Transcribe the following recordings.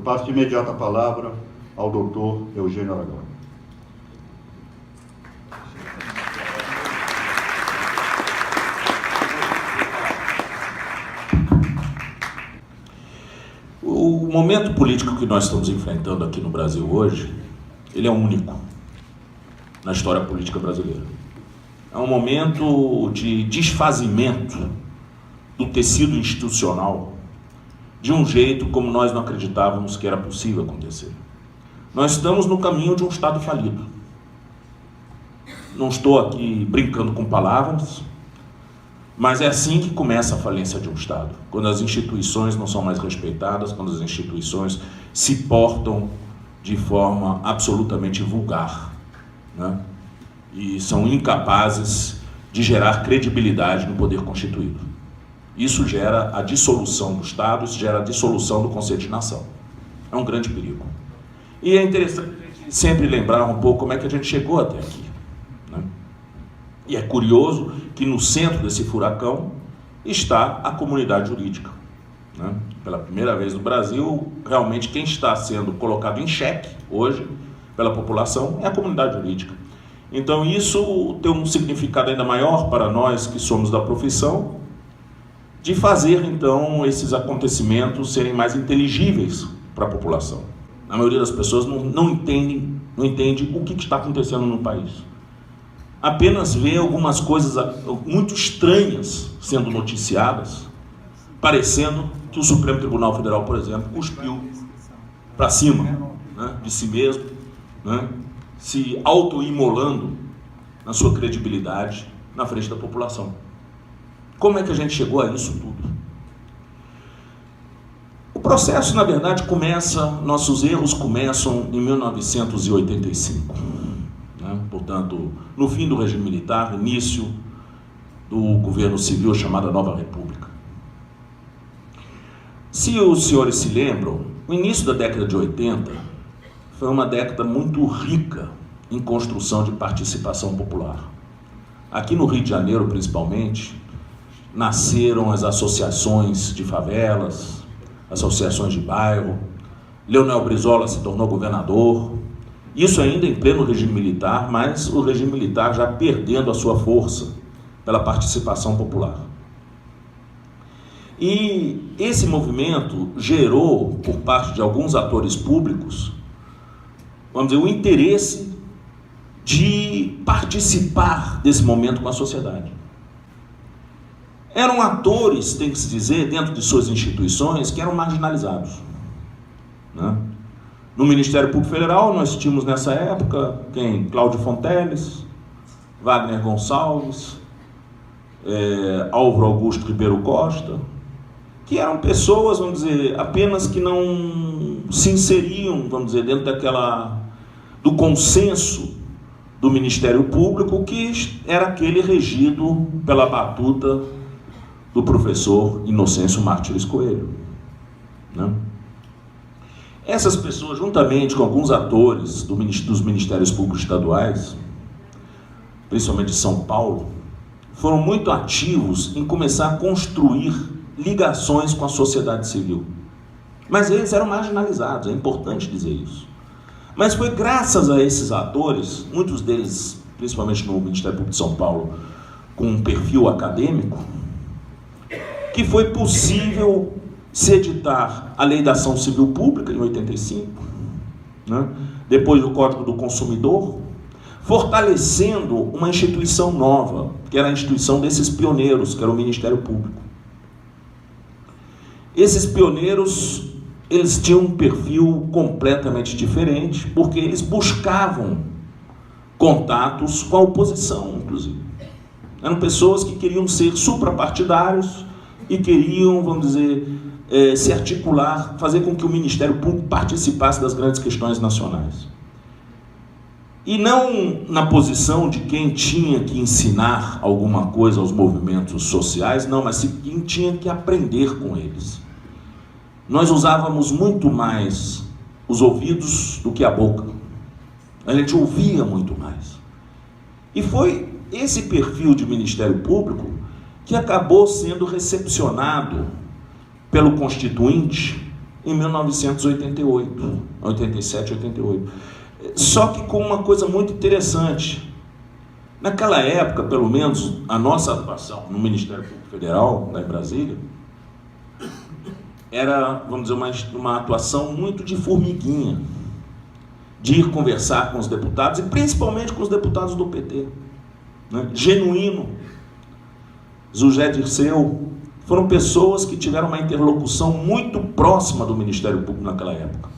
Eu passo de imediato a palavra ao doutor Eugênio Aragão. O momento político que nós estamos enfrentando aqui no Brasil hoje, ele é único na história política brasileira. É um momento de desfazimento do tecido institucional de um jeito como nós não acreditávamos que era possível acontecer. Nós estamos no caminho de um Estado falido. Não estou aqui brincando com palavras, mas é assim que começa a falência de um Estado. Quando as instituições não são mais respeitadas, quando as instituições se portam de forma absolutamente vulgar, né? E são incapazes de gerar credibilidade no poder constituído. Isso gera a dissolução do Estado, isso gera a dissolução do conceito de nação. É um grande perigo. E é interessante sempre lembrar um pouco como é que a gente chegou até aqui, né? E é curioso que no centro desse furacão está a comunidade jurídica, né? Pela primeira vez no Brasil, realmente quem está sendo colocado em xeque hoje pela população é a comunidade jurídica. Então isso tem um significado ainda maior para nós que somos da profissão, de fazer então esses acontecimentos serem mais inteligíveis para a população. A maioria das pessoas não entende o que está acontecendo no país. Apenas vê algumas coisas muito estranhas sendo noticiadas, parecendo que o Supremo Tribunal Federal, por exemplo, cuspiu para cima, né, de si mesmo, né, se autoimolando na sua credibilidade na frente da população. Como é que a gente chegou a isso tudo? O processo, na verdade, nossos erros começam em 1985. Portanto, no fim do regime militar, início do governo civil chamado Nova República. Se os senhores se lembram, o início da década de 80 foi uma década muito rica em construção de participação popular. Aqui no Rio de Janeiro, principalmente, nasceram as associações de favelas, associações de bairro. Leonel Brizola se tornou governador. Isso ainda em pleno regime militar, mas o regime militar já perdendo a sua força pela participação popular. E esse movimento gerou, por parte de alguns atores públicos, vamos dizer, o interesse de participar desse momento com a sociedade. Eram atores, tem que se dizer, dentro de suas instituições, que eram marginalizados, né? No Ministério Público Federal, nós tínhamos nessa época, Cláudio Fonteles, Wagner Gonçalves, Álvaro Augusto Ribeiro Costa, que eram pessoas, vamos dizer, apenas que não se inseriam, vamos dizer, dentro do consenso do Ministério Público, que era aquele regido pela batuta do professor Inocêncio Martins Coelho, né? Essas pessoas, juntamente com alguns atores dos Ministérios Públicos Estaduais, principalmente de São Paulo, foram muito ativos em começar a construir ligações com a sociedade civil. Mas eles eram marginalizados, é importante dizer isso. Mas foi graças a esses atores, muitos deles, principalmente no Ministério Público de São Paulo, com um perfil acadêmico, que foi possível se editar a Lei da Ação Civil Pública, em 85, né? Depois do Código do Consumidor, fortalecendo uma instituição nova, que era a instituição desses pioneiros, que era o Ministério Público. Esses pioneiros, eles tinham um perfil completamente diferente, porque eles buscavam contatos com a oposição, inclusive. Eram pessoas que queriam ser suprapartidários e queriam, vamos dizer, se articular, fazer com que o Ministério Público participasse das grandes questões nacionais. E não na posição de quem tinha que ensinar alguma coisa aos movimentos sociais, não, mas quem tinha que aprender com eles. Nós usávamos muito mais os ouvidos do que a boca. A gente ouvia muito mais. E foi esse perfil de Ministério Público que acabou sendo recepcionado pelo Constituinte em 1988, 87, 88. Só que com uma coisa muito interessante. Naquela época, pelo menos, a nossa atuação no Ministério Público Federal, lá em Brasília, era, vamos dizer, uma atuação muito de formiguinha, de ir conversar com os deputados, e principalmente com os deputados do PT. Né? Genuíno, José Dirceu, foram pessoas que tiveram uma interlocução muito próxima do Ministério Público naquela época.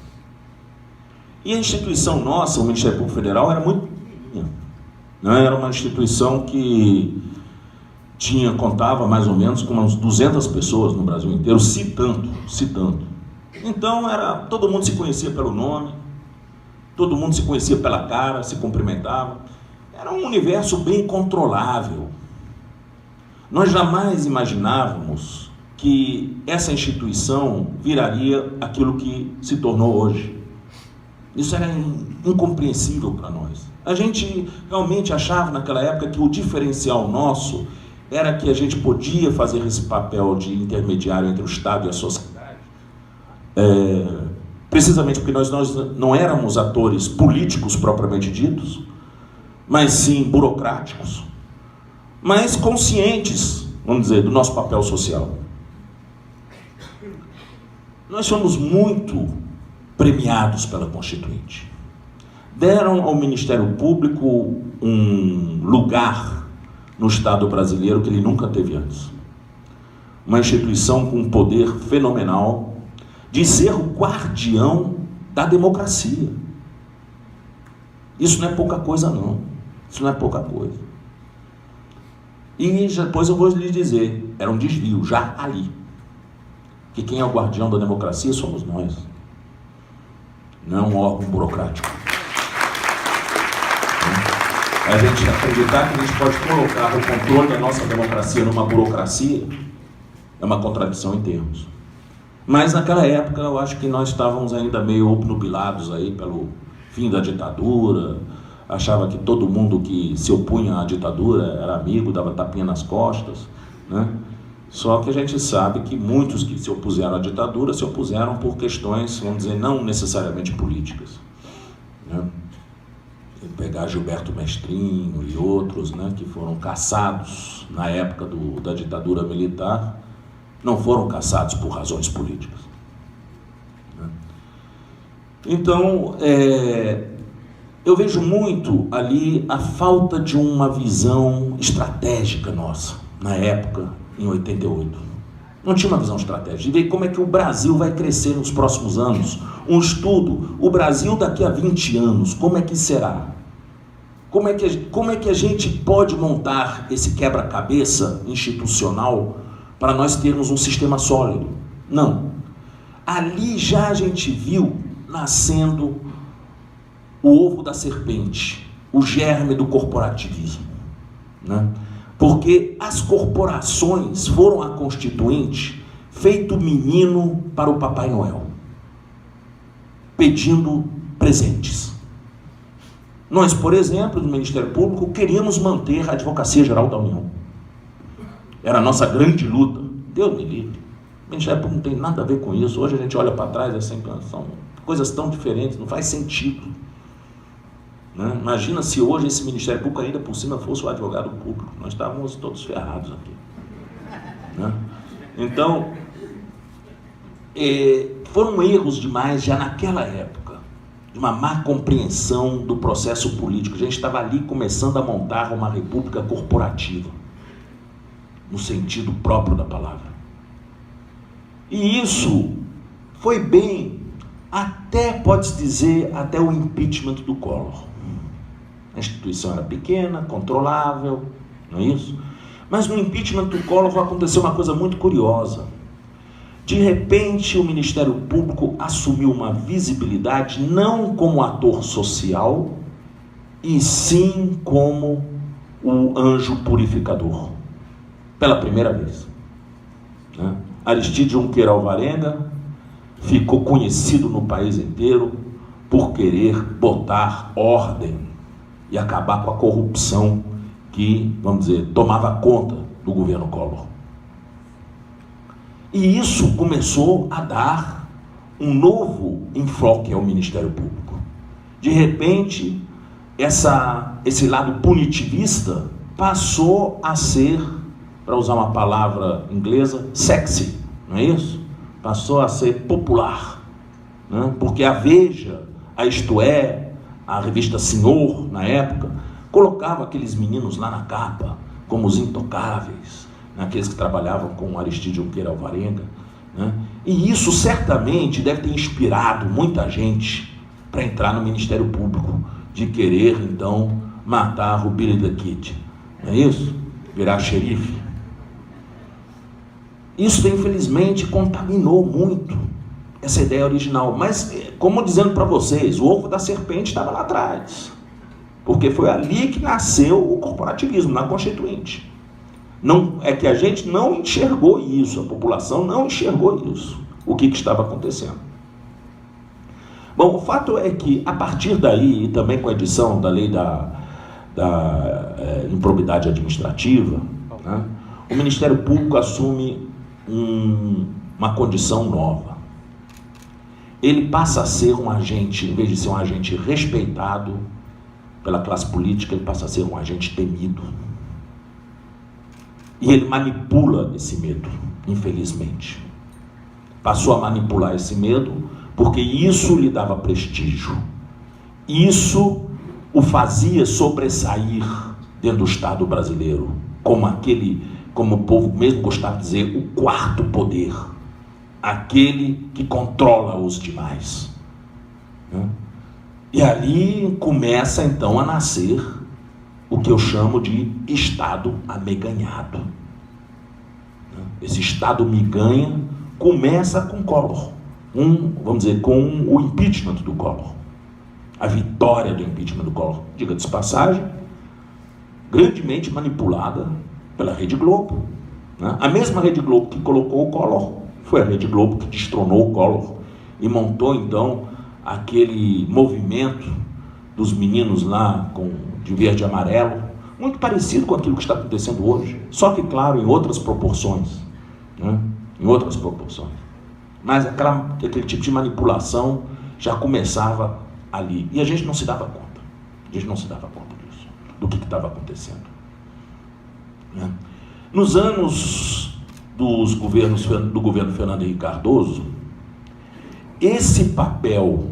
E a instituição nossa, o Ministério Público Federal, era muito pequenininha. Né? Era uma instituição que contava mais ou menos com umas 200 pessoas no Brasil inteiro, se tanto. Então, todo mundo se conhecia pelo nome, todo mundo se conhecia pela cara, se cumprimentava. Era um universo bem controlável. Nós jamais imaginávamos que essa instituição viraria aquilo que se tornou hoje. Isso era incompreensível para nós. A gente realmente achava naquela época que o diferencial nosso era que a gente podia fazer esse papel de intermediário entre o Estado e a sociedade, precisamente porque nós não éramos atores políticos propriamente ditos, mas sim burocráticos, mas conscientes, vamos dizer, do nosso papel social. Nós fomos muito premiados pela Constituinte. Deram ao Ministério Público um lugar no Estado brasileiro que ele nunca teve antes. Uma instituição com um poder fenomenal de ser o guardião da democracia. Isso não é pouca coisa, não. Isso não é pouca coisa. E depois eu vou lhe dizer, era um desvio, já ali. Que quem é o guardião da democracia somos nós. Não é um órgão burocrático. A gente acreditar que a gente pode colocar o controle da nossa democracia numa burocracia é uma contradição em termos. Mas naquela época eu acho que nós estávamos ainda meio obnubilados aí pelo fim da ditadura, achava que todo mundo que se opunha à ditadura era amigo, dava tapinha nas costas, né? Só que a gente sabe que muitos que se opuseram à ditadura se opuseram por questões, vamos dizer, não necessariamente políticas, né? Pegar Gilberto Mestrinho e outros, né, que foram caçados na época da ditadura militar, não foram caçados por razões políticas. Né? Então, eu vejo muito ali a falta de uma visão estratégica nossa, na época, em 88. Não tinha uma visão estratégica, de ver como é que o Brasil vai crescer nos próximos anos. Um estudo, o Brasil daqui a 20 anos, como é que será? Como é que a gente pode montar esse quebra-cabeça institucional para nós termos um sistema sólido? Não. Ali já a gente viu nascendo o ovo da serpente, o germe do corporativismo, né? Porque as corporações foram a Constituinte feito menino para o Papai Noel, pedindo presentes. Nós, por exemplo, no Ministério Público, queríamos manter a Advocacia Geral da União. Era a nossa grande luta. Deus me livre. O Ministério Público não tem nada a ver com isso. Hoje a gente olha para trás, são coisas tão diferentes, não faz sentido. Né? Imagina se hoje esse Ministério Público ainda por cima fosse o advogado público. Nós estávamos todos ferrados aqui. Né? Então, foram erros demais já naquela época, de uma má compreensão do processo político. A gente estava ali começando a montar uma república corporativa, no sentido próprio da palavra. E isso foi bem, até, pode-se dizer, até o impeachment do Collor. A instituição era pequena, controlável, não é isso? Mas no impeachment do Collor aconteceu uma coisa muito curiosa. De repente, o Ministério Público assumiu uma visibilidade não como ator social, e sim como o anjo purificador. Pela primeira vez. Né? Aristide Junqueira Alvarenga ficou conhecido no país inteiro por querer botar ordem e acabar com a corrupção que, vamos dizer, tomava conta do governo Collor. E isso começou a dar um novo enfoque ao Ministério Público. De repente, esse lado punitivista passou a ser, para usar uma palavra inglesa, sexy, não é isso? Passou a ser popular, né? Porque a Veja, a Isto É, a revista Senhor, na época, colocava aqueles meninos lá na capa, como os intocáveis, né? Aqueles que trabalhavam com Aristide Junqueira Alvarenga, né? E isso certamente deve ter inspirado muita gente para entrar no Ministério Público, de querer, então, matar a Ruby the Kid, não é isso? Virar xerife. Isso, infelizmente, contaminou muito essa ideia original. Mas, como dizendo para vocês, o ovo da serpente estava lá atrás. Porque foi ali que nasceu o corporativismo, na Constituinte. Não, é que a gente não enxergou isso, a população não enxergou isso, o que estava acontecendo. Bom, o fato é que, a partir daí, e também com a edição da lei da improbidade administrativa, né, o Ministério Público assume uma condição nova. Ele passa a ser um agente, em vez de ser um agente respeitado pela classe política, ele passa a ser um agente temido. E ele manipula esse medo, infelizmente. Passou a manipular esse medo porque isso lhe dava prestígio. Isso o fazia sobressair dentro do Estado brasileiro, como o povo mesmo gostava de dizer, o quarto poder, aquele que controla os demais. E ali começa então a nascer o que eu chamo de Estado ameganhado. Esse Estado miganha começa com Collor, vamos dizer, com o impeachment do Collor, a vitória do impeachment do Collor, diga-se de passagem, grandemente manipulada pela Rede Globo, né? A mesma Rede Globo que colocou o Collor foi a Rede Globo que destronou o Collor e montou então aquele movimento dos meninos lá de verde e amarelo, muito parecido com aquilo que está acontecendo hoje, só que, claro, em outras proporções, né? Em outras proporções. Mas aquele tipo de manipulação já começava ali, e a gente não se dava conta, disso, do que estava acontecendo. Né? Nos anos do governo Fernando Henrique Cardoso, esse papel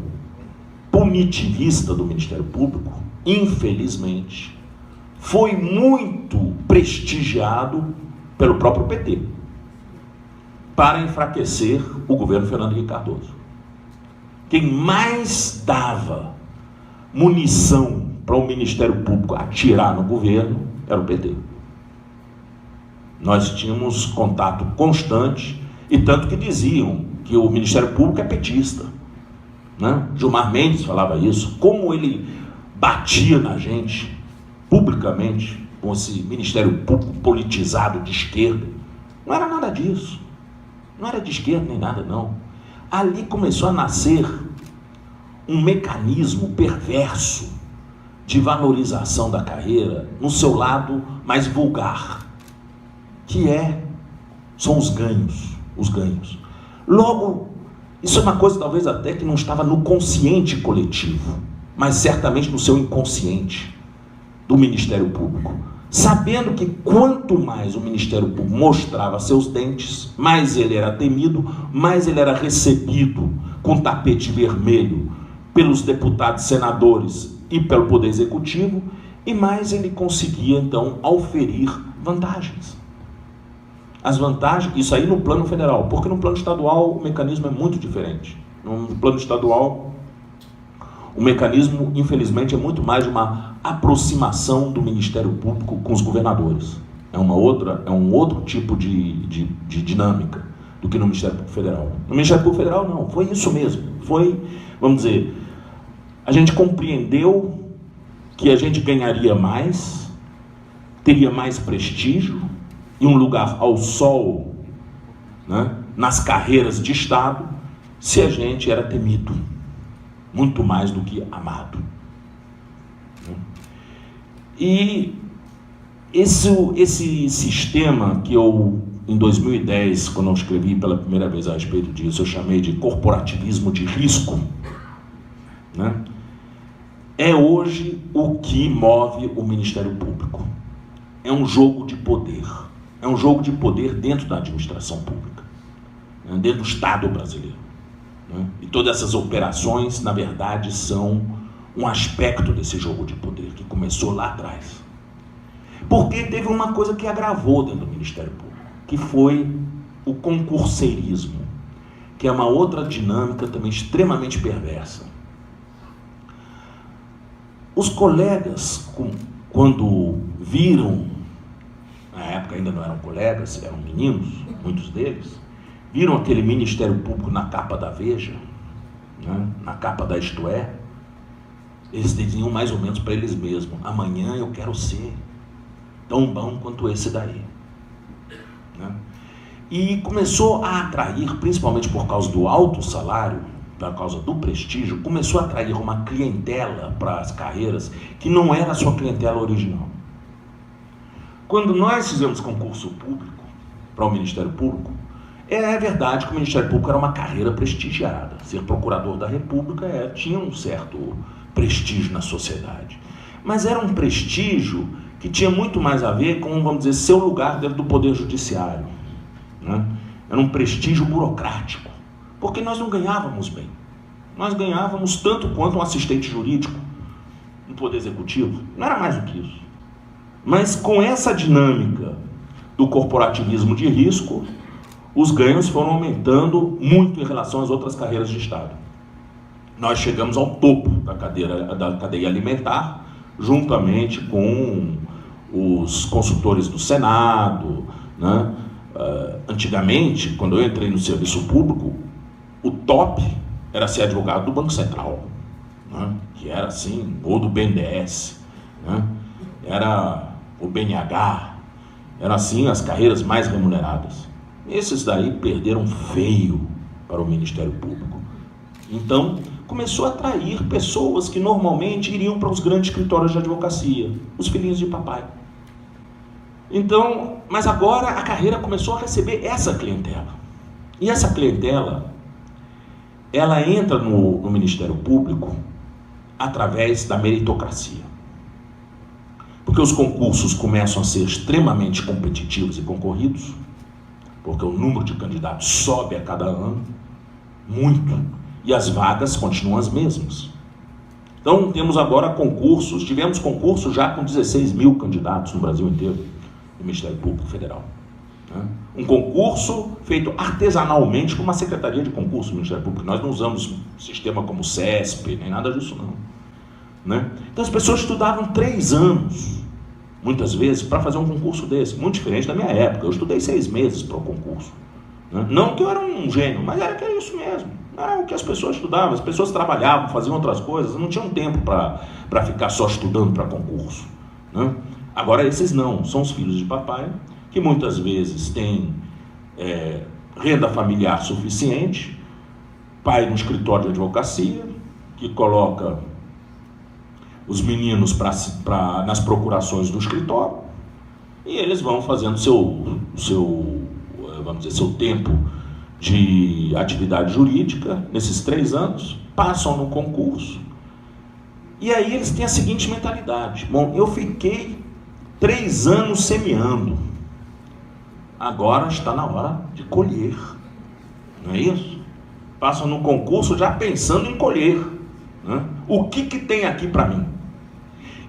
punitivista do Ministério Público, infelizmente, foi muito prestigiado pelo próprio PT, para enfraquecer o governo Fernando Henrique Cardoso. Quem mais dava munição para o Ministério Público atirar no governo era o PT. Nós tínhamos contato constante, e tanto que diziam que o Ministério Público é petista, né? Gilmar Mendes falava isso, como ele batia na gente, publicamente, com esse Ministério Público politizado de esquerda. Não era nada disso, não era de esquerda nem nada, não. Ali começou a nascer um mecanismo perverso de valorização da carreira no seu lado mais vulgar, que são os ganhos. Logo, isso é uma coisa talvez até que não estava no consciente coletivo, mas certamente no seu inconsciente do Ministério Público, sabendo que quanto mais o Ministério Público mostrava seus dentes, mais ele era temido, mais ele era recebido com tapete vermelho pelos deputados, senadores e pelo Poder Executivo, e mais ele conseguia então auferir vantagens. As vantagens, isso aí no plano federal, porque no plano estadual o mecanismo é muito diferente. No plano estadual, o mecanismo, infelizmente, é muito mais de uma aproximação do Ministério Público com os governadores. É um outro tipo de dinâmica do que no Ministério Público Federal. No Ministério Público Federal, não, foi isso mesmo. Foi, vamos dizer, a gente compreendeu que a gente ganharia mais, teria mais prestígio, e um lugar ao sol, né, nas carreiras de Estado, se a gente era temido, muito mais do que amado. E esse sistema que eu em 2010, quando eu escrevi pela primeira vez a respeito disso, eu chamei de corporativismo de risco, né? É hoje o que move o Ministério Público. É um jogo de poder. É um jogo de poder dentro da administração pública, né? Dentro do Estado brasileiro, né? E todas essas operações, na verdade, são um aspecto desse jogo de poder que começou lá atrás. Porque teve uma coisa que agravou dentro do Ministério Público, que foi o concurseirismo, que é uma outra dinâmica também extremamente perversa. Os colegas, quando viram, na época ainda não eram colegas, eram meninos, muitos deles, viram aquele Ministério Público na capa da Veja, né, na capa da Isto É, eles diziam mais ou menos para eles mesmos: amanhã eu quero ser tão bom quanto esse daí, né? E começou a atrair, principalmente por causa do alto salário, por causa do prestígio, começou a atrair uma clientela para as carreiras que não era a sua clientela original. Quando nós fizemos concurso público para o Ministério Público, é verdade que o Ministério Público era uma carreira prestigiada. Ser procurador da República tinha um certo prestígio na sociedade. Mas era um prestígio que tinha muito mais a ver com, vamos dizer, seu lugar dentro do Poder Judiciário, né? Era um prestígio burocrático, porque nós não ganhávamos bem. Nós ganhávamos tanto quanto um assistente jurídico no Poder Executivo. Não era mais do que isso. Mas com essa dinâmica do corporativismo de risco, os ganhos foram aumentando muito em relação às outras carreiras de Estado. Nós chegamos ao topo da cadeia alimentar, juntamente com os consultores do Senado, né? Antigamente, quando eu entrei no serviço público, o top era ser advogado do Banco Central, né? Que era assim, ou do BNDES, né? Era o BNH, eram assim as carreiras mais remuneradas. Esses daí perderam feio para o Ministério Público. Então, começou a atrair pessoas que normalmente iriam para os grandes escritórios de advocacia, os filhinhos de papai. Então, mas agora a carreira começou a receber essa clientela. E essa clientela, ela entra no Ministério Público através da meritocracia. Porque os concursos começam a ser extremamente competitivos e concorridos, porque o número de candidatos sobe a cada ano, muito, e as vagas continuam as mesmas. Então, temos agora concursos, tivemos concursos já com 16 mil candidatos no Brasil inteiro, no Ministério Público Federal, né? Um concurso feito artesanalmente por uma secretaria de concurso do Ministério Público. Nós não usamos sistema como o CESP, nem nada disso não, né? Então as pessoas estudavam 3 anos, muitas vezes, para fazer um concurso desse, muito diferente da minha época. Eu estudei 6 meses para o concurso, né? Não que eu era um gênio, mas era que era isso mesmo. Era o que as pessoas estudavam, as pessoas trabalhavam, faziam outras coisas, não tinham tempo para ficar só estudando para concurso, né? Agora esses não, são os filhos de papai, que muitas vezes têm renda familiar suficiente, pai no escritório de advocacia, que coloca os meninos nas procurações do escritório, e eles vão fazendo vamos dizer, seu tempo de atividade jurídica nesses 3 anos, passam no concurso, e aí eles têm a seguinte mentalidade: bom, eu fiquei 3 anos semeando, agora está na hora de colher, não é isso? Passam no concurso já pensando em colher, né? O que tem aqui para mim?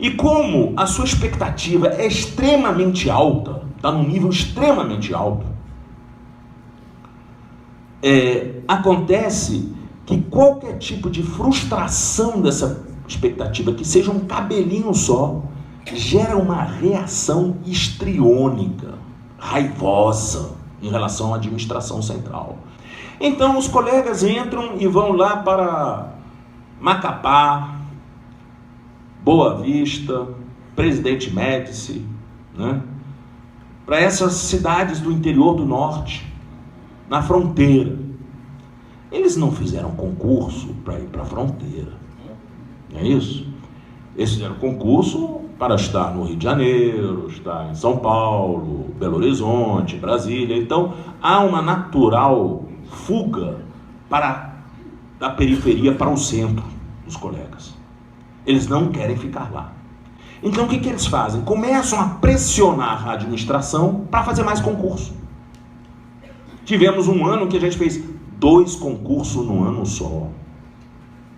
E como a sua expectativa é extremamente alta, está num nível extremamente alto, acontece que qualquer tipo de frustração dessa expectativa, que seja um cabelinho só, gera uma reação histriônica, raivosa, em relação à administração central. Então os colegas entram e vão lá para Macapá, Boa Vista, Presidente Médici, né? Para essas cidades do interior do norte, na fronteira. Eles não fizeram concurso para ir para a fronteira, não é isso? Eles fizeram concurso para estar no Rio de Janeiro, estar em São Paulo, Belo Horizonte, Brasília. Então, há uma natural fuga da periferia para o centro dos colegas. Eles não querem ficar lá. Então, o que eles fazem? Começam a pressionar a administração para fazer mais concurso. Tivemos um ano que a gente fez 2 concursos no ano só,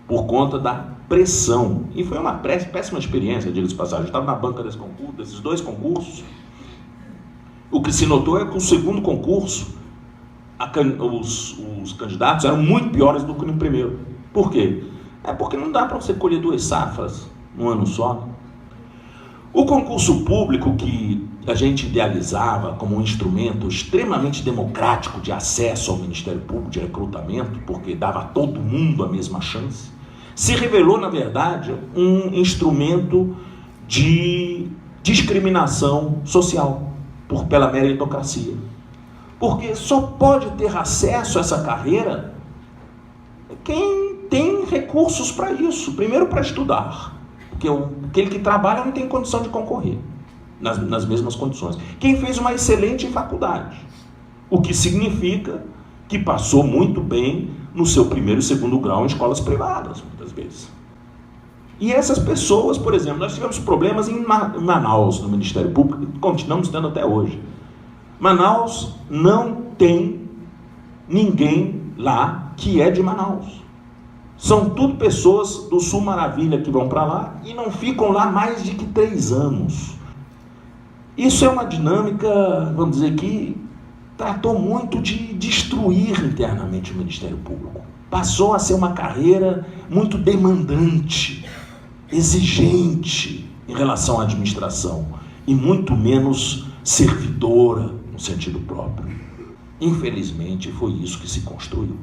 por conta da pressão. E foi uma péssima experiência, diga-se de passagem. Eu estava na banca desses 2 concursos. O que se notou é que o segundo concurso, os candidatos eram muito piores do que no primeiro. Por quê? É porque não dá para você colher 2 safras no ano só. O concurso público, que a gente idealizava como um instrumento extremamente democrático de acesso ao Ministério Público, de recrutamento, porque dava a todo mundo a mesma chance, se revelou, na verdade, um instrumento de discriminação social pela meritocracia. Porque só pode ter acesso a essa carreira quem tem recursos para isso. Primeiro, para estudar, porque aquele que trabalha não tem condição de concorrer nas mesmas condições. Quem fez uma excelente faculdade, o que significa que passou muito bem no seu primeiro e segundo grau em escolas privadas, muitas vezes. E essas pessoas, por exemplo, nós tivemos problemas em Manaus, no Ministério Público, e continuamos tendo até hoje. Manaus não tem ninguém lá que é de Manaus. São tudo pessoas do Sul Maravilha que vão para lá e não ficam lá mais de que 3 anos. Isso é uma dinâmica, vamos dizer, que tratou muito de destruir internamente o Ministério Público. Passou a ser uma carreira muito demandante, exigente em relação à administração e muito menos servidora no sentido próprio. Infelizmente, foi isso que se construiu.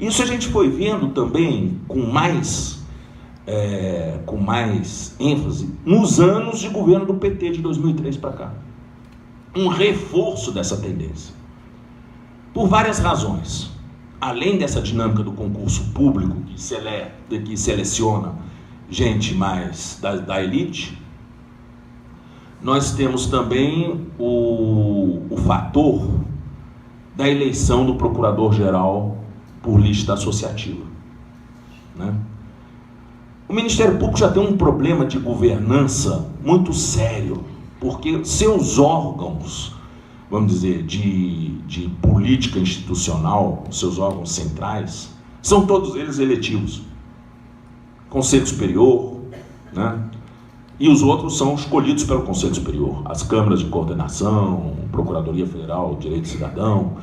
Isso a gente foi vendo também com mais ênfase nos anos de governo do PT de 2003 para cá. Um reforço dessa tendência. Por várias razões. Além dessa dinâmica do concurso público que seleciona gente mais da elite, nós temos também o fator da eleição do procurador-geral por lista associativa, né? O Ministério Público já tem um problema de governança muito sério, porque seus órgãos, vamos dizer, de política institucional, seus órgãos centrais, são todos eles eletivos. Conselho Superior, né? E os outros são escolhidos pelo Conselho Superior. As câmaras de coordenação, Procuradoria Federal, Direito Cidadão,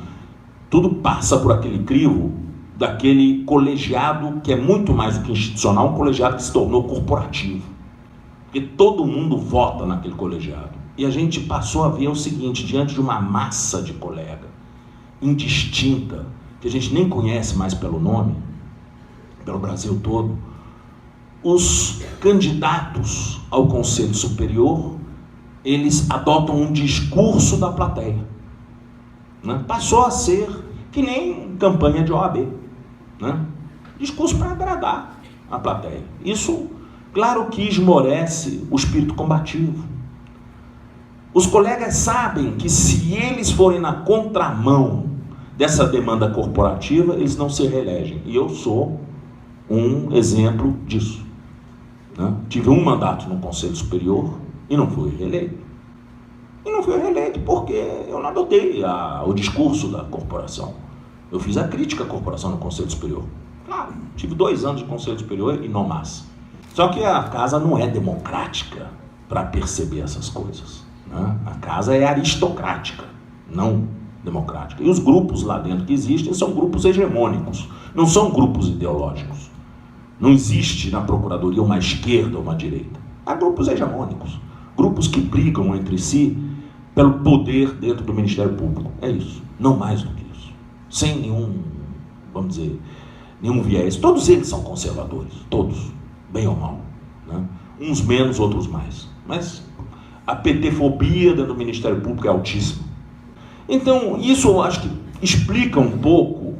tudo passa por aquele crivo daquele colegiado que é muito mais do que institucional, um colegiado que se tornou corporativo. Porque todo mundo vota naquele colegiado. E a gente passou a ver o seguinte, diante de uma massa de colega indistinta, que a gente nem conhece mais pelo nome, pelo Brasil todo, os candidatos ao Conselho Superior, eles adotam um discurso da plateia, né? Passou a ser que nem campanha de OAB, né? Discurso para agradar a plateia. Isso, claro que esmorece o espírito combativo. Os colegas sabem que se eles forem na contramão dessa demanda corporativa, eles não se reelegem. E eu sou um exemplo disso, né? Tive um mandato no Conselho Superior e não fui reeleito. E não fui reeleito porque eu não adotei o discurso da corporação. Eu fiz a crítica à corporação no Conselho Superior. Claro, tive 2 anos de Conselho Superior e não mais. Só que a casa não é democrática para perceber essas coisas, né? A casa é aristocrática, não democrática. E os grupos lá dentro que existem são grupos hegemônicos, não são grupos ideológicos. Não existe na Procuradoria uma esquerda ou uma direita. Há grupos hegemônicos, grupos que brigam entre si pelo poder dentro do Ministério Público. É isso, não mais do que isso. Sem nenhum, vamos dizer, nenhum viés. Todos eles são conservadores, todos, bem ou mal, né? Uns menos, outros mais. Mas a PT-fobia dentro do Ministério Público é altíssima. Então, isso eu acho que explica um pouco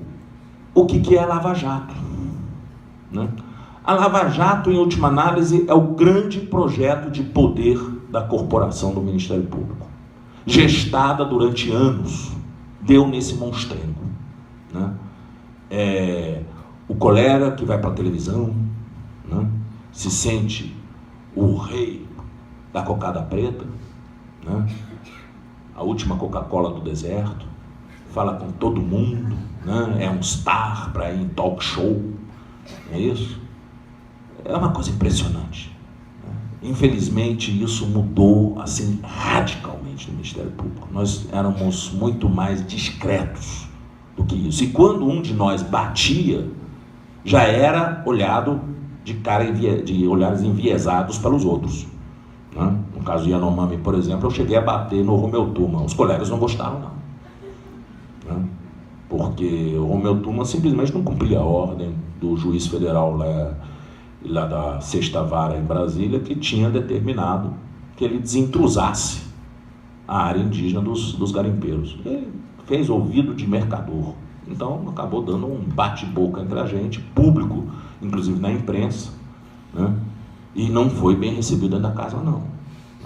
o que é a Lava Jato, né? A Lava Jato, em última análise, é o grande projeto de poder da corporação do Ministério Público. Gestada durante anos, deu nesse monstrengo, né? O colega que vai para a televisão, né, se sente o rei da cocada preta, né, a última Coca-Cola do deserto, fala com todo mundo, né, é um star para ir em talk show, não é isso? É uma coisa impressionante, né? Infelizmente isso mudou assim radicalmente no Ministério Público. Nós éramos muito mais discretos do que isso, e quando um de nós batia, já era olhado de olhares enviesados pelos outros, né? No caso do Yanomami, por exemplo, eu cheguei a bater no Romeu Tuma. Os colegas não gostaram, não, né? Porque o Romeu Tuma simplesmente não cumpria a ordem do juiz federal lá da Sexta Vara em Brasília, que tinha determinado que ele desintrusasse a área indígena dos garimpeiros. Ele fez ouvido de mercador. Então acabou dando um bate-boca entre a gente, público, inclusive na imprensa, né? E não foi bem recebido dentro da casa, não,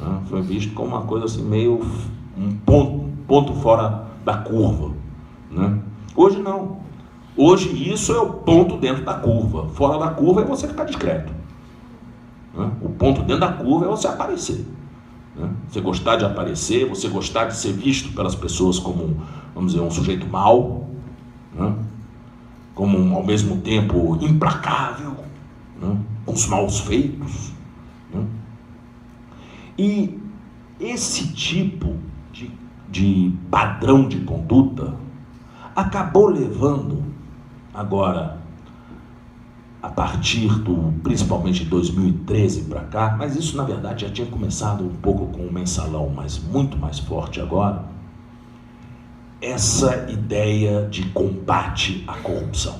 né? Foi visto como uma coisa assim, meio um ponto fora da curva, né? Hoje não. Hoje isso é o ponto dentro da curva. Fora da curva é você ficar discreto, né? O ponto dentro da curva é você aparecer, né? Você gostar de aparecer, você gostar de ser visto pelas pessoas como, vamos dizer, um sujeito mau, né? Como ao mesmo tempo implacável, né? Com os maus feitos, né? E esse tipo de padrão de conduta acabou levando agora, a partir principalmente de 2013 para cá, mas isso na verdade já tinha começado um pouco com o mensalão, mas muito mais forte agora, essa ideia de combate à corrupção.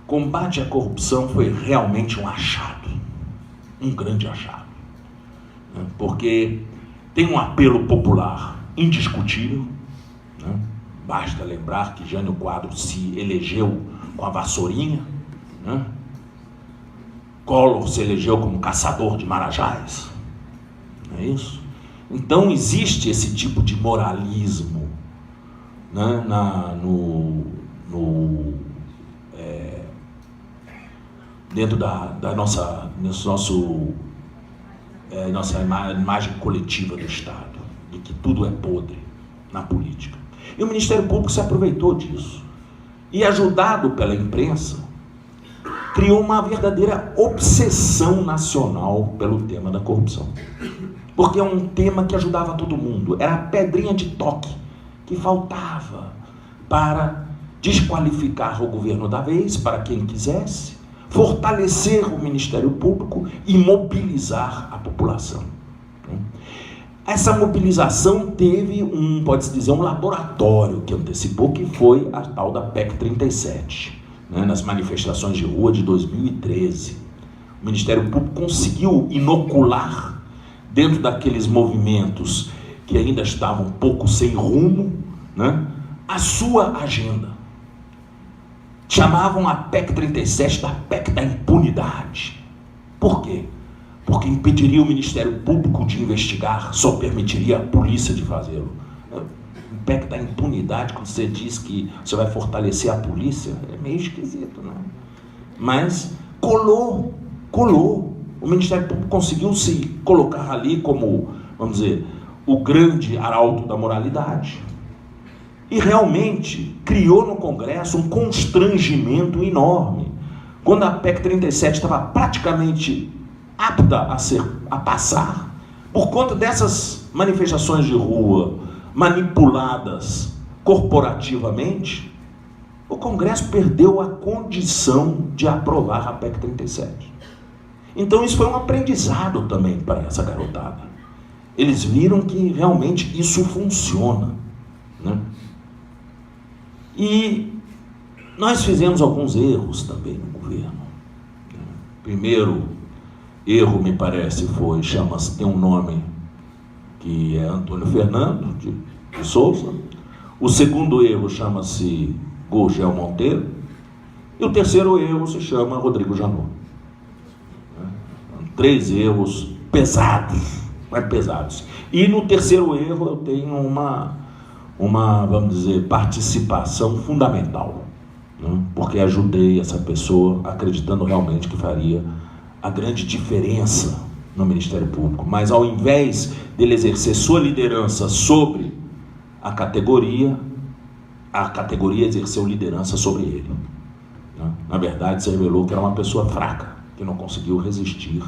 Combate à corrupção foi realmente um achado, um grande achado, né? Porque tem um apelo popular indiscutível, né? Basta lembrar que Jânio Quadros se elegeu com a vassourinha, né? Collor se elegeu como caçador de marajás, não é isso? Então existe esse tipo de moralismo, né, dentro da nossa imagem coletiva do Estado, de que tudo é podre na política. E o Ministério Público se aproveitou disso. E, ajudado pela imprensa, criou uma verdadeira obsessão nacional pelo tema da corrupção. Porque é um tema que ajudava todo mundo. Era a pedrinha de toque que faltava para desqualificar o governo da vez, para quem quisesse, fortalecer o Ministério Público e mobilizar a população. Essa mobilização teve pode-se dizer, um laboratório que antecipou, que foi a tal da PEC 37, né, nas manifestações de rua de 2013. O Ministério Público conseguiu inocular dentro daqueles movimentos que ainda estavam um pouco sem rumo, né, a sua agenda. Chamavam a PEC 37 da PEC da impunidade. Por quê? Porque impediria o Ministério Público de investigar, só permitiria a polícia de fazê-lo. PEC da impunidade, quando você diz que você vai fortalecer a polícia, é meio esquisito, né? Mas colou. O Ministério Público conseguiu se colocar ali como, vamos dizer, o grande arauto da moralidade. E realmente criou no Congresso um constrangimento enorme. Quando a PEC 37 estava praticamente apta a passar, por conta dessas manifestações de rua manipuladas corporativamente, o Congresso perdeu a condição de aprovar a PEC 37. Então isso foi um aprendizado também para essa garotada. Eles viram que realmente isso funciona, né? E nós fizemos alguns erros também no governo. Primeiro erro, me parece, tem um nome que é Antônio Fernando de Souza. O segundo erro chama-se Gurgel Monteiro. E o terceiro erro se chama Rodrigo Janot. 3 erros pesados, mas pesados. E no terceiro erro eu tenho uma vamos dizer, participação fundamental, né? Porque ajudei essa pessoa acreditando realmente que faria a grande diferença no Ministério Público. Mas ao invés dele exercer sua liderança sobre a categoria exerceu liderança sobre ele, né? Na verdade, se revelou que era uma pessoa fraca, que não conseguiu resistir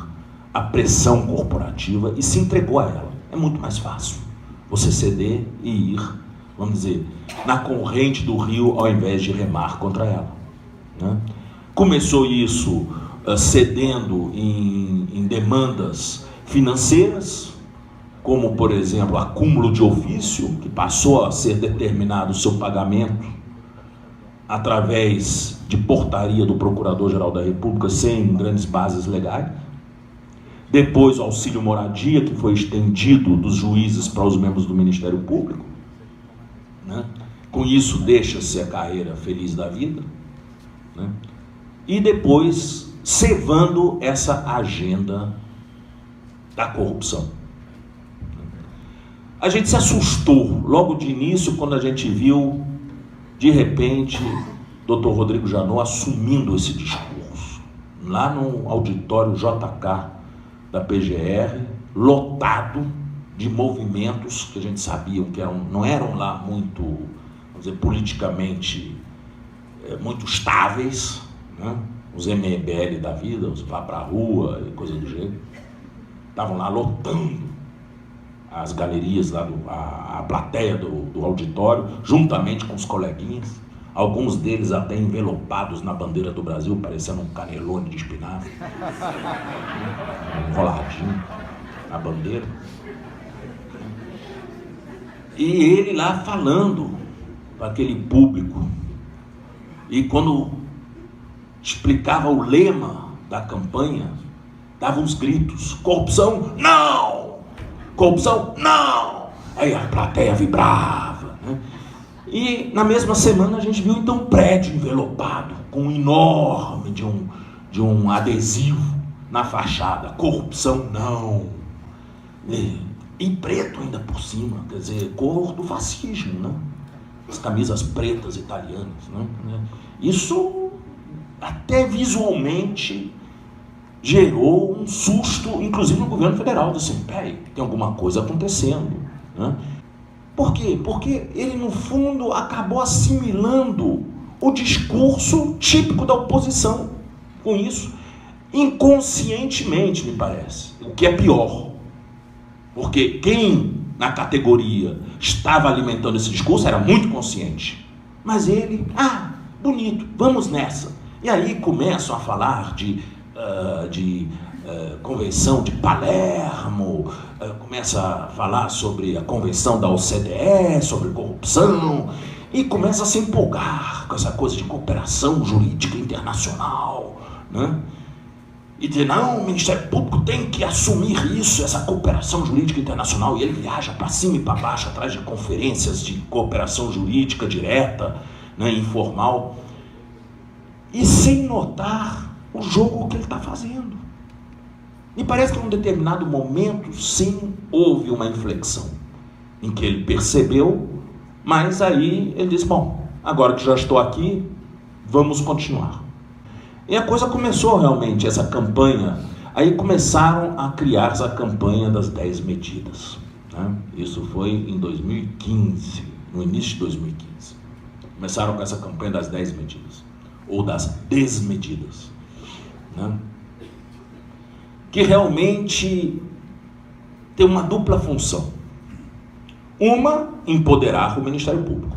à pressão corporativa e se entregou a ela. É muito mais fácil você ceder e ir, vamos dizer, na corrente do rio ao invés de remar contra ela, né? Começou isso cedendo em demandas financeiras, como, por exemplo, acúmulo de ofício, que passou a ser determinado o seu pagamento através de portaria do Procurador-Geral da República, sem grandes bases legais. Depois o auxílio moradia, que foi estendido dos juízes para os membros do Ministério Público, né? Com isso deixa-se a carreira feliz da vida, né? E depois cevando essa agenda da corrupção. A gente se assustou logo de início quando a gente viu, de repente, Dr. Rodrigo Janot assumindo esse discurso, lá no auditório JK da PGR, lotado de movimentos que a gente sabia que não eram lá muito, vamos dizer, politicamente muito estáveis, né? Os MBL da vida, os vá pra rua e coisa do jeito, estavam lá lotando as galerias, lá a plateia do auditório, juntamente com os coleguinhas, alguns deles até envelopados na bandeira do Brasil, parecendo um canelone de espinafre, enroladinho na bandeira. E ele lá falando para aquele público, e quando explicava o lema da campanha, dava uns gritos: corrupção, não! Corrupção, não! Aí a plateia vibrava, né? E na mesma semana a gente viu então um prédio envelopado com um enorme de um adesivo na fachada: corrupção, não! Em preto ainda por cima, quer dizer, cor do fascismo, né? As camisas pretas italianas, né? Isso até visualmente gerou um susto, inclusive no governo federal, assim, peraí, tem alguma coisa acontecendo, né? Por quê? Porque ele, no fundo, acabou assimilando o discurso típico da oposição com isso, inconscientemente, me parece, o que é pior. Porque quem, na categoria, estava alimentando esse discurso era muito consciente. Mas ele, bonito, vamos nessa. E aí começam a falar de convenção de Palermo, começa a falar sobre a convenção da OCDE, sobre corrupção, e começa a se empolgar com essa coisa de cooperação jurídica internacional, né? E dizer, não, o Ministério Público tem que assumir isso, essa cooperação jurídica internacional. E ele viaja para cima e para baixo, atrás de conferências de cooperação jurídica direta, né, informal, e sem notar o jogo que ele está fazendo. E parece que em um determinado momento, sim, houve uma inflexão, em que ele percebeu, mas aí ele disse, bom, agora que já estou aqui, vamos continuar. E a coisa começou realmente, essa campanha, aí começaram a criar essa campanha das 10 medidas, né? Isso foi em 2015, no início de 2015. Começaram com essa campanha das 10 medidas, ou das desmedidas, né? Que realmente tem uma dupla função. Uma, empoderar o Ministério Público,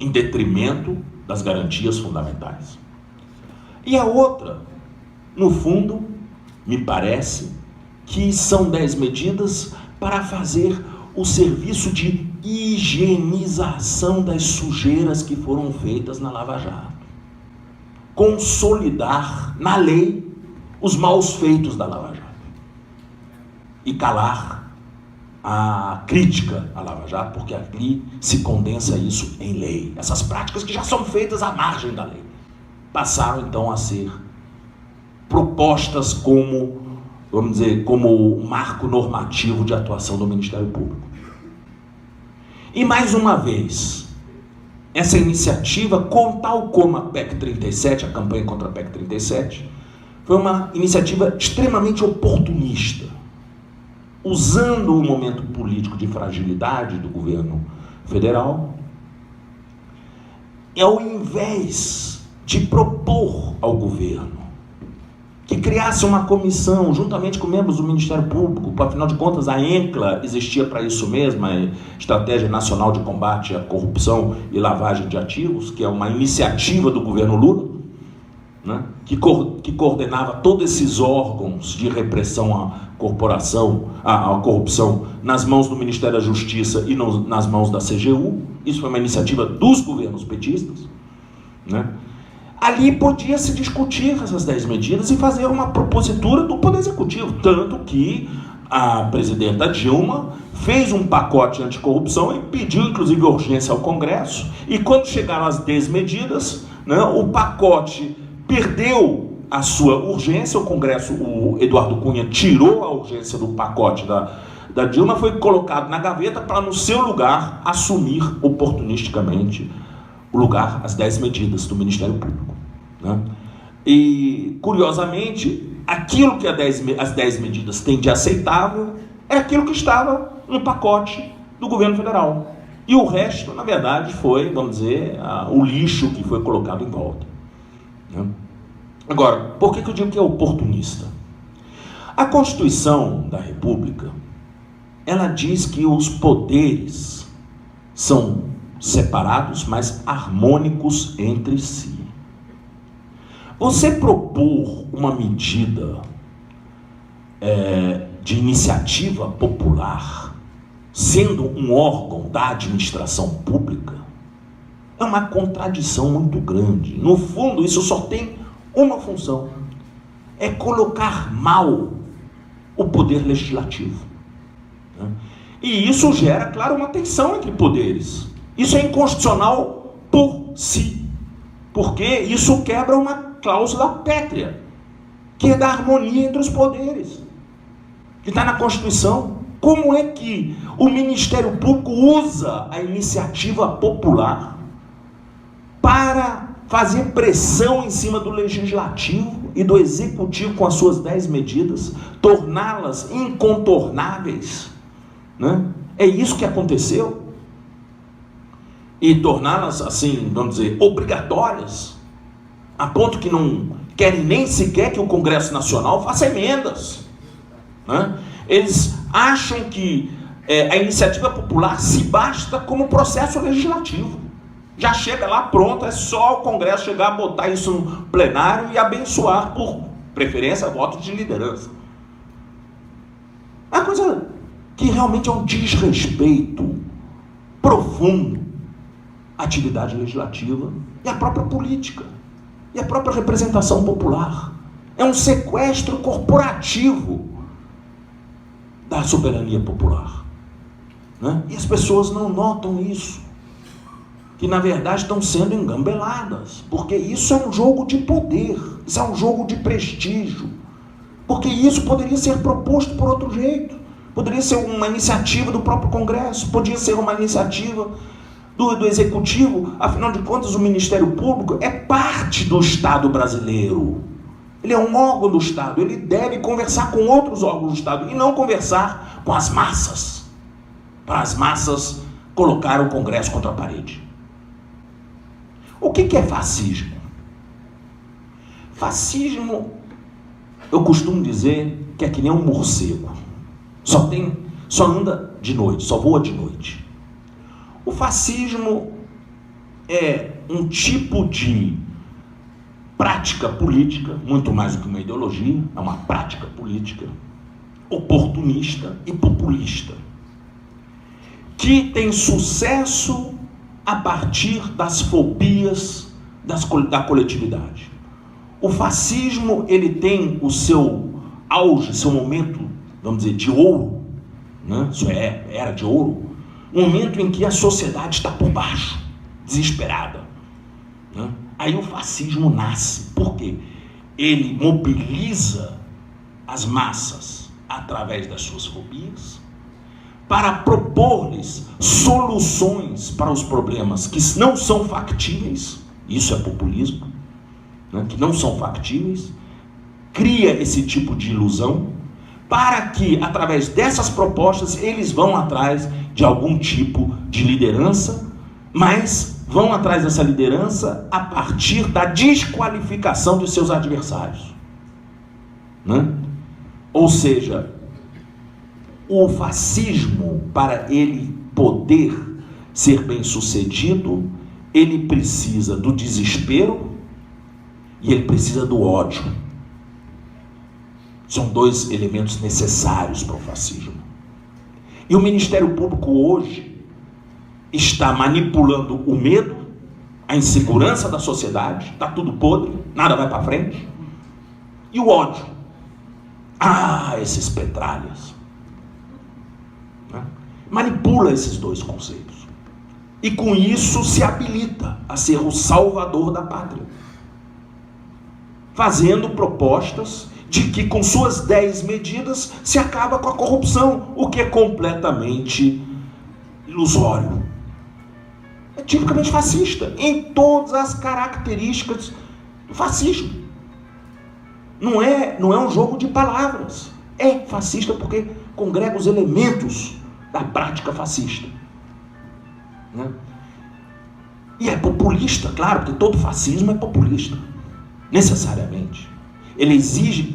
em detrimento das garantias fundamentais. E a outra, no fundo, me parece que são 10 medidas para fazer o serviço de higienização das sujeiras que foram feitas na Lava Jato. Consolidar na lei os maus feitos da Lava Jato. E calar a crítica à Lava Jato, porque ali se condensa isso em lei. Essas práticas que já são feitas à margem da lei. passaram então a ser propostas como, vamos dizer, como marco normativo de atuação do Ministério Público. E mais uma vez, essa iniciativa, tal como a PEC 37, a campanha contra a PEC 37, foi uma iniciativa extremamente oportunista, usando o momento político de fragilidade do governo federal, e ao invés de propor ao governo que criasse uma comissão, juntamente com membros do Ministério Público, afinal de contas a ENCLA existia para isso mesmo, a Estratégia Nacional de Combate à Corrupção e Lavagem de Ativos, que é uma iniciativa do governo Lula, né, que coordenava todos esses órgãos de repressão à corrupção nas mãos do Ministério da Justiça e nas mãos da CGU. Isso foi uma iniciativa dos governos petistas, né? Ali podia-se discutir essas 10 medidas e fazer uma propositura do Poder Executivo, tanto que a presidenta Dilma fez um pacote anticorrupção e pediu, inclusive, urgência ao Congresso, e quando chegaram as 10 medidas, né, o pacote perdeu a sua urgência, o Congresso, o Eduardo Cunha tirou a urgência do pacote da Dilma, foi colocado na gaveta para, no seu lugar, assumir oportunisticamente o lugar, as 10 medidas do Ministério Público, né? E, curiosamente, aquilo que as 10 medidas têm de aceitável é aquilo que estava no pacote do governo federal. E o resto, na verdade, foi, vamos dizer, o lixo que foi colocado em volta, né? Agora, por que eu digo que é oportunista? A Constituição da República, ela diz que os poderes são separados, mas harmônicos entre si. Você propor uma medida de iniciativa popular, sendo um órgão da administração pública, é uma contradição muito grande. No fundo, isso só tem uma função: é colocar mal o poder legislativo, né? E isso gera, claro, uma tensão entre poderes. Isso é inconstitucional por si, porque isso quebra uma cláusula pétrea, que é da harmonia entre os poderes, que está na Constituição. Como é que o Ministério Público usa a iniciativa popular para fazer pressão em cima do Legislativo e do Executivo com as suas 10 medidas, torná-las incontornáveis, né? É isso que aconteceu. E torná-las, assim, vamos dizer, obrigatórias, a ponto que não querem nem sequer que o Congresso Nacional faça emendas, né? Eles acham que a iniciativa popular se basta como processo legislativo. Já chega lá pronto, é só o Congresso chegar, botar isso no plenário e abençoar, por preferência, voto de liderança. É uma coisa que realmente é um desrespeito profundo à atividade legislativa e à própria política, e à própria representação popular. É um sequestro corporativo da soberania popular, né? E as pessoas não notam isso, que na verdade estão sendo engambeladas, porque isso é um jogo de poder, isso é um jogo de prestígio, porque isso poderia ser proposto por outro jeito, poderia ser uma iniciativa do próprio Congresso, poderia ser uma iniciativa do Executivo. Afinal de contas, o Ministério Público é parte do Estado brasileiro. Ele é um órgão do Estado, ele deve conversar com outros órgãos do Estado e não conversar com as massas, para as massas colocar o Congresso contra a parede. O que é fascismo? Fascismo, eu costumo dizer que é que nem um morcego, só anda de noite, só voa de noite. O fascismo é um tipo de prática política, muito mais do que uma ideologia, é uma prática política oportunista e populista, que tem sucesso a partir das fobias da coletividade. O fascismo, ele tem o seu auge, seu momento, vamos dizer, de ouro, né? Isso é era de ouro, um momento em que a sociedade está por baixo, desesperada, né? Aí o fascismo nasce. Por quê? Ele mobiliza as massas através das suas fobias para propor-lhes soluções para os problemas que não são factíveis. Isso é populismo, né? Que não são factíveis. Cria esse tipo de ilusão para que, através dessas propostas, eles vão atrás de algum tipo de liderança, mas vão atrás dessa liderança a partir da desqualificação dos seus adversários, né? Ou seja, o fascismo, para ele poder ser bem sucedido, ele precisa do desespero e ele precisa do ódio. São dois elementos necessários para o fascismo. E o Ministério Público hoje está manipulando o medo, a insegurança da sociedade, está tudo podre, nada vai para frente, e o ódio. Esses petralhas. Né? Manipula esses dois conceitos. E com isso se habilita a ser o salvador da pátria, fazendo propostas de que com suas 10 medidas se acaba com a corrupção, o que é completamente ilusório. É tipicamente fascista, em todas as características do fascismo. Não é um jogo de palavras. É fascista porque congrega os elementos da prática fascista, né? E é populista, claro, porque todo fascismo é populista, necessariamente. Ele exige,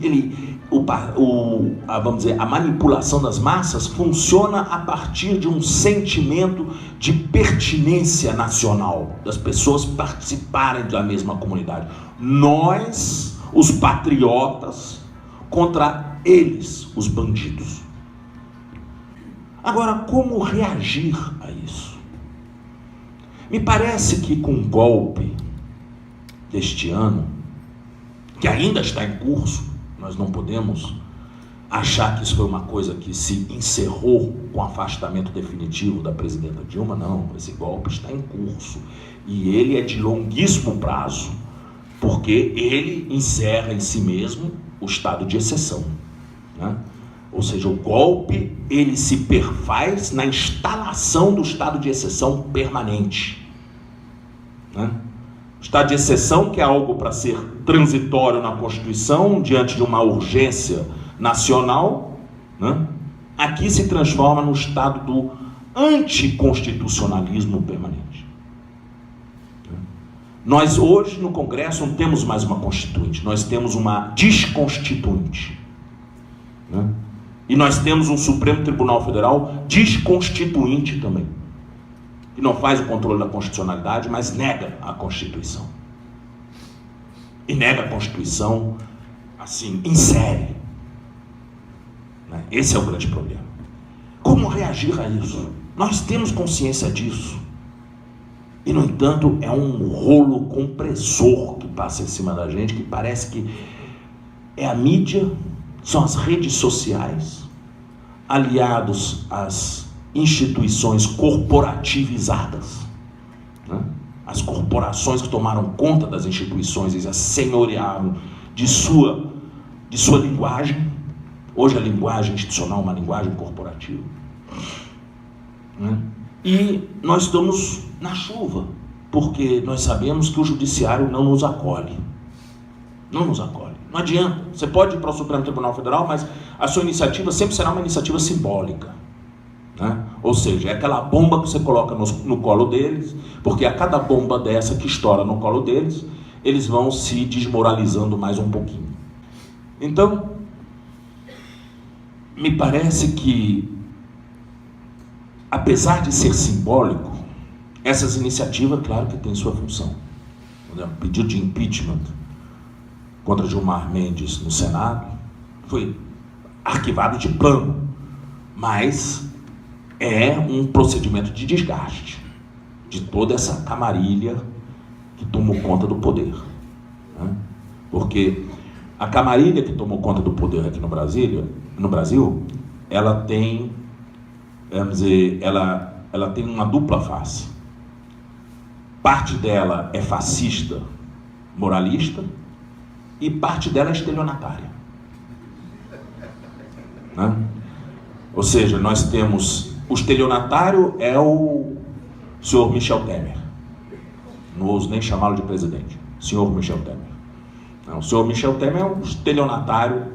vamos dizer, a manipulação das massas funciona a partir de um sentimento de pertinência nacional, das pessoas participarem da mesma comunidade. Nós, os patriotas, contra eles, os bandidos. Agora, como reagir a isso? Me parece que com o golpe deste ano, que ainda está em curso, nós não podemos achar que isso foi uma coisa que se encerrou com o afastamento definitivo da presidenta Dilma. Não, esse golpe está em curso e ele é de longuíssimo prazo, porque ele encerra em si mesmo o estado de exceção, né? Ou seja, o golpe ele se perfaz na instalação do estado de exceção permanente, né? Estado de exceção, que é algo para ser transitório na Constituição, diante de uma urgência nacional, né? Aqui se transforma no estado do anticonstitucionalismo permanente. Nós hoje no Congresso não temos mais uma constituinte, nós temos uma desconstituinte, né? E nós temos um Supremo Tribunal Federal desconstituinte também, que não faz o controle da constitucionalidade, mas nega a Constituição. E nega a Constituição, assim, em série, né? Esse é o grande problema. Como reagir a isso? Nós temos consciência disso. E, no entanto, é um rolo compressor que passa em cima da gente, que parece que é a mídia, são as redes sociais, aliados às instituições corporativizadas, né? As corporações que tomaram conta das instituições e as senhorearam de sua linguagem. Hoje a linguagem institucional é uma linguagem corporativa, né? E nós estamos na chuva, porque nós sabemos que o judiciário não nos acolhe. Não nos acolhe. Não adianta. Você pode ir para o Supremo Tribunal Federal, mas a sua iniciativa sempre será uma iniciativa simbólica, né? Ou seja, é aquela bomba que você coloca no colo deles, porque a cada bomba dessa que estoura no colo deles, eles vão se desmoralizando mais um pouquinho. Então, me parece que, apesar de ser simbólico, essas iniciativas, claro que têm sua função. O pedido de impeachment contra Gilmar Mendes no Senado foi arquivado de plano, mas é um procedimento de desgaste de toda essa camarilha que tomou conta do poder, né? Porque a camarilha que tomou conta do poder aqui no Brasil, ela tem, vamos dizer, ela tem uma dupla face. parte dela é fascista, moralista, e parte dela é estelionatária. Né? Ou seja, nós temos... O estelionatário é o senhor Michel Temer. Não ouso nem chamá-lo de presidente. Senhor Michel Temer. Não, o senhor Michel Temer é um estelionatário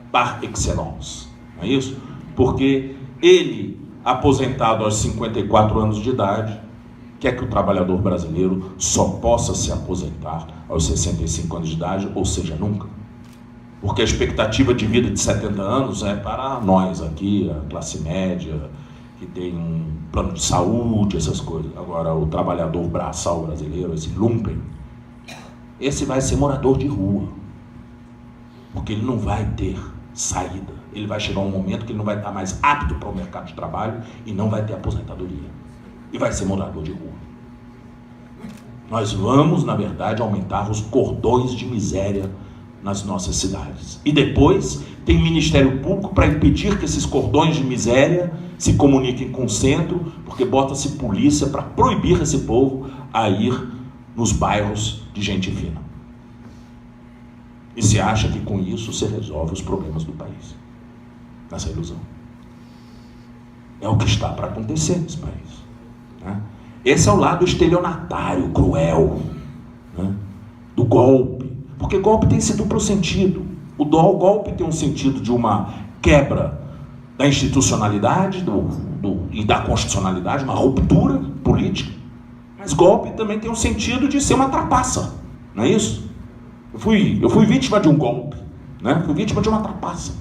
par excellence. Não é isso? Porque ele, aposentado aos 54 anos de idade, quer que o trabalhador brasileiro só possa se aposentar aos 65 anos de idade, ou seja, nunca. Porque a expectativa de vida de 70 anos é para nós aqui, a classe média, que tem um plano de saúde, essas coisas. Agora, o trabalhador braçal brasileiro, esse lumpen, esse vai ser morador de rua. Porque ele não vai ter saída. Ele vai chegar um momento que ele não vai estar mais apto para o mercado de trabalho e não vai ter aposentadoria. E vai ser morador de rua. Nós vamos, na verdade, aumentar os cordões de miséria nas nossas cidades. E depois tem Ministério Público para impedir que esses cordões de miséria se comuniquem com o centro, porque bota-se polícia para proibir esse povo a ir nos bairros de gente fina. E se acha que com isso você resolve os problemas do país. Nessa ilusão. É o que está para acontecer nesse país. Né? Esse é o lado estelionatário, cruel, né? Do golpe. Porque golpe tem esse duplo sentido. O golpe tem um sentido de uma quebra da institucionalidade e da constitucionalidade, uma ruptura política. Mas golpe também tem um sentido de ser uma trapaça, não é isso? Eu fui vítima de um golpe, né? Fui vítima de uma trapaça.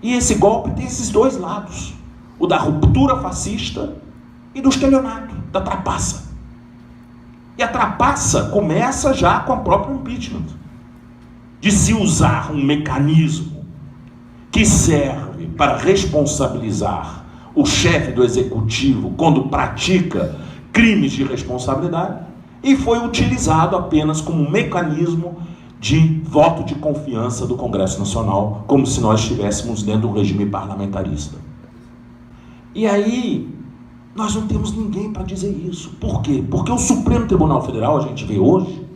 E esse golpe tem esses dois lados. O da ruptura fascista e do estelionato, da trapaça. E a trapaça começa já com a própria impeachment. De se usar um mecanismo que serve para responsabilizar o chefe do executivo quando pratica crimes de responsabilidade, e foi utilizado apenas como um mecanismo de voto de confiança do Congresso Nacional, como se nós estivéssemos dentro de um regime parlamentarista. E aí, nós não temos ninguém para dizer isso. Por quê? Porque o Supremo Tribunal Federal, a gente vê hoje,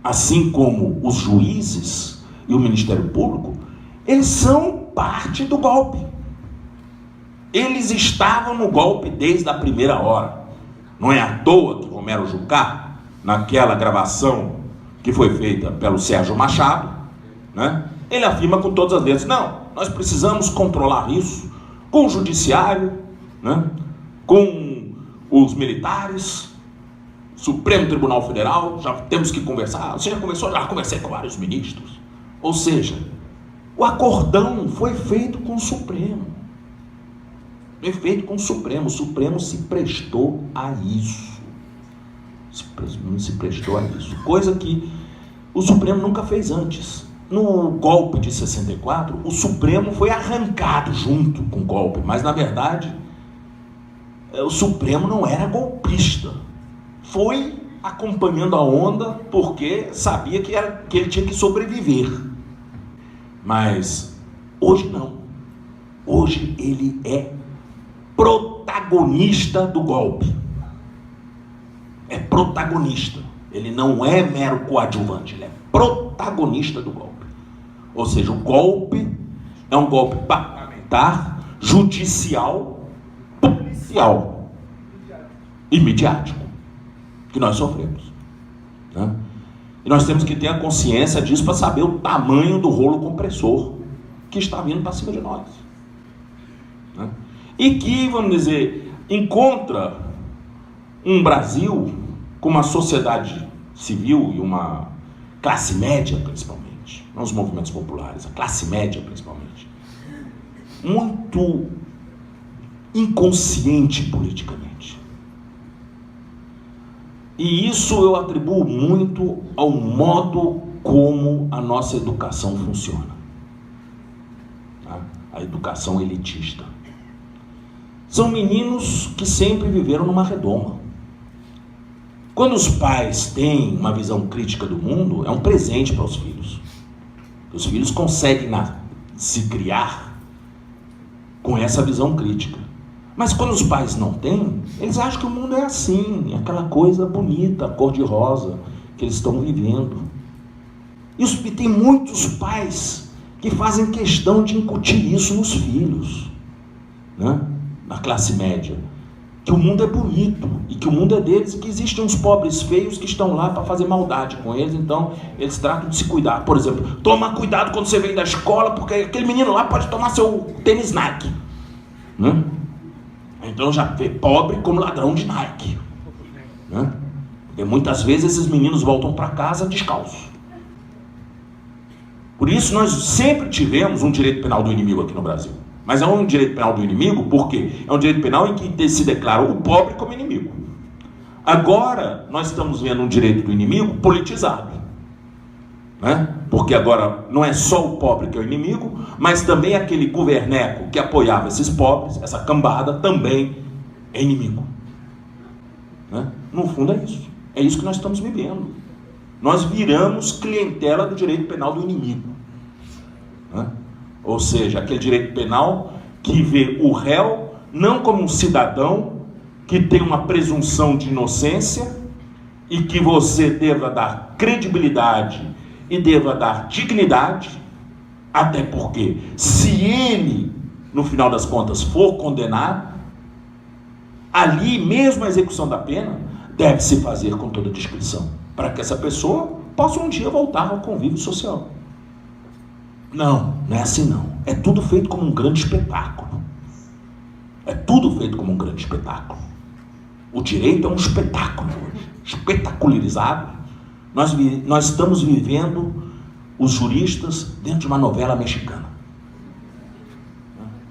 assim como os juízes e o Ministério Público, eles são parte do golpe. Eles estavam no golpe desde a primeira hora. Não é à toa que Romero Jucá, naquela gravação que foi feita pelo Sérgio Machado, né, ele afirma com todas as letras, não, nós precisamos controlar isso com o judiciário, né, com os militares, Supremo Tribunal Federal, já temos que conversar. Você já conversou? Já conversei com vários ministros. Ou seja, o acordão foi feito com o Supremo. Foi feito com o Supremo. O Supremo se prestou a isso. Se prestou a isso. Coisa que o Supremo nunca fez antes. No golpe de 64, o Supremo foi arrancado junto com o golpe. Mas, na verdade, o Supremo não era golpista. Foi acompanhando a onda porque sabia que ele tinha que sobreviver. Mas hoje não. Hoje ele é protagonista do golpe. É protagonista. Ele não é mero coadjuvante, ele é protagonista do golpe. Ou seja, o golpe é um golpe parlamentar, judicial, policial e midiático que nós sofremos, né? E nós temos que ter a consciência disso para saber o tamanho do rolo compressor que está vindo para cima de nós, né? E que, vamos dizer, encontra um Brasil com uma sociedade civil e uma classe média, principalmente, não os movimentos populares, a classe média, principalmente, muito inconsciente politicamente. E isso eu atribuo muito ao modo como a nossa educação funciona. Tá? A educação elitista. São meninos que sempre viveram numa redoma. Quando os pais têm uma visão crítica do mundo, é um presente para os filhos. Os filhos conseguem se criar com essa visão crítica. Mas quando os pais não têm, eles acham que o mundo é assim, aquela coisa bonita, cor-de-rosa, que eles estão vivendo. E tem muitos pais que fazem questão de incutir isso nos filhos, né? Na classe média. Que o mundo é bonito, e que o mundo é deles, e que existem uns pobres feios que estão lá para fazer maldade com eles, então eles tratam de se cuidar. Por exemplo, toma cuidado quando você vem da escola, porque aquele menino lá pode tomar seu tênis Nike, né? Então já vê pobre como ladrão de Nike, né? Porque muitas vezes esses meninos voltam para casa descalços. Por isso nós sempre tivemos um direito penal do inimigo aqui no Brasil. Mas é um direito penal do inimigo, por quê? É um direito penal em que se declara o pobre como inimigo. Agora, nós estamos vendo um direito do inimigo politizado, né? Porque agora não é só o pobre que é o inimigo, mas também aquele governeco que apoiava esses pobres, essa cambada, também é inimigo, né? No fundo é isso. É isso que nós estamos vivendo. Nós viramos clientela do direito penal do inimigo, né? Ou seja, aquele direito penal que vê o réu não como um cidadão que tem uma presunção de inocência e que você deva dar credibilidade e deva dar dignidade, até porque se ele, no final das contas, for condenado, ali mesmo a execução da pena deve se fazer com toda discrição, para que essa pessoa possa um dia voltar ao convívio social. Não, não é assim não. É tudo feito como um grande espetáculo. É tudo feito como um grande espetáculo. O direito é um espetáculo hoje, espetacularizado. Nós estamos vivendo, os juristas, dentro de uma novela mexicana.